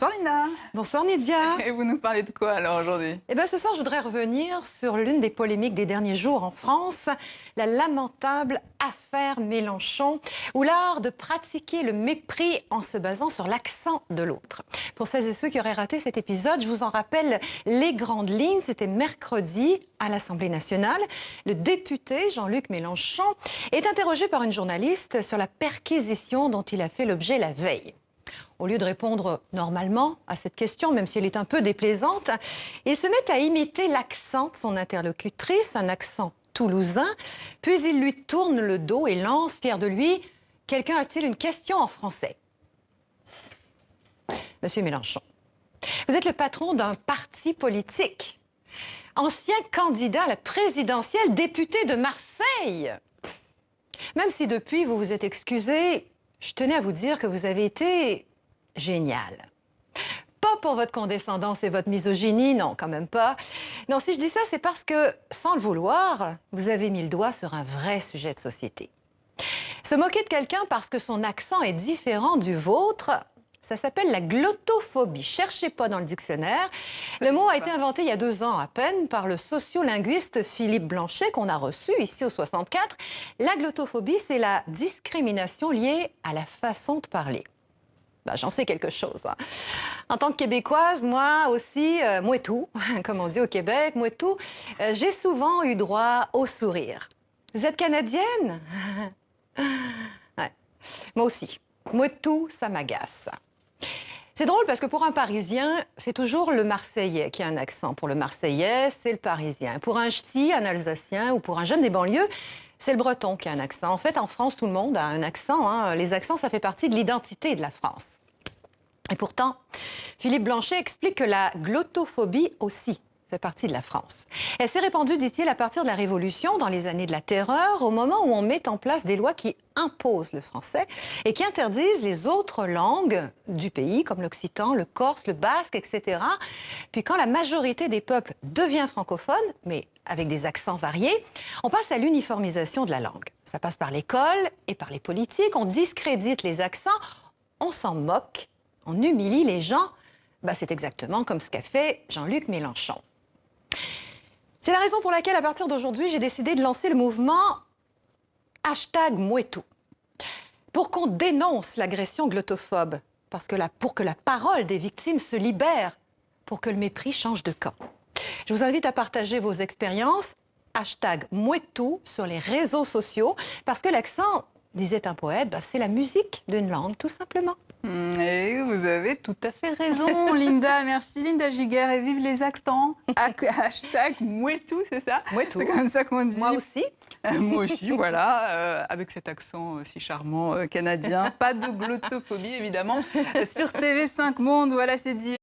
Bonsoir Linda. Bonsoir Nidia. Et vous nous parlez de quoi alors aujourd'hui? Eh bien ce soir, je voudrais revenir sur l'une des polémiques des derniers jours en France, la lamentable affaire Mélenchon, ou l'art de pratiquer le mépris en se basant sur l'accent de l'autre. Pour celles et ceux qui auraient raté cet épisode, je vous en rappelle les grandes lignes. C'était mercredi à l'Assemblée nationale. Le député Jean-Luc Mélenchon est interrogé par une journaliste sur la perquisition dont il a fait l'objet la veille. Au lieu de répondre normalement à cette question, même si elle est un peu déplaisante, il se met à imiter l'accent de son interlocutrice, un accent toulousain, puis il lui tourne le dos et lance, fier de lui, « Quelqu'un a-t-il une question en français ?» Monsieur Mélenchon, vous êtes le patron d'un parti politique, ancien candidat à la présidentielle, député de Marseille. Même si depuis vous vous êtes excusé, je tenais à vous dire que vous avez été génial. Pas pour votre condescendance et votre misogynie, non, quand même pas. Non, si je dis ça, c'est parce que, sans le vouloir, vous avez mis le doigt sur un vrai sujet de société. Se moquer de quelqu'un parce que son accent est différent du vôtre, ça s'appelle la glottophobie. Cherchez pas dans le dictionnaire. Le mot a été inventé il y a 2 ans à peine par le sociolinguiste Philippe Blanchet, qu'on a reçu ici au 64. La glottophobie, c'est la discrimination liée à la façon de parler. Ben, j'en sais quelque chose. Hein. En tant que Québécoise, moi aussi, moi tout, comme on dit au Québec, moi tout, j'ai souvent eu droit au sourire. Vous êtes Canadienne? Ouais. Moi aussi. Moi tout, ça m'agace. C'est drôle parce que pour un Parisien, c'est toujours le Marseillais qui a un accent. Pour le Marseillais, c'est le Parisien. Pour un ch'ti, un Alsacien ou pour un jeune des banlieues, c'est le Breton qui a un accent. En fait, en France, tout le monde a un accent. Hein. Les accents, ça fait partie de l'identité de la France. Et pourtant, Philippe Blanchet explique que la glottophobie aussi fait partie de la France. Elle s'est répandue, dit-il, à partir de la Révolution, dans les années de la Terreur, au moment où on met en place des lois qui imposent le français et qui interdisent les autres langues du pays, comme l'occitan, le corse, le basque, etc. Puis quand la majorité des peuples devient francophone, mais avec des accents variés, on passe à l'uniformisation de la langue. Ça passe par l'école et par les politiques, on discrédite les accents, on s'en moque, on humilie les gens. Ben, c'est exactement comme ce qu'a fait Jean-Luc Mélenchon. C'est la raison pour laquelle, à partir d'aujourd'hui, j'ai décidé de lancer le mouvement #Mouetou pour qu'on dénonce l'agression glottophobe, parce que pour que la parole des victimes se libère, pour que le mépris change de camp. Je vous invite à partager vos expériences, #Mouetou sur les réseaux sociaux, parce que l'accent, disait un poète, bah, c'est la musique d'une langue, tout simplement. Et vous avez tout à fait raison, Linda. Merci, Linda Giguère. Et vive les accents. #Mouetou, c'est ça? Mouetou. C'est comme ça qu'on dit. Moi aussi. Moi aussi, voilà. Avec cet accent si charmant canadien. Pas de glottophobie, évidemment. Sur TV5 Monde, voilà, c'est dit.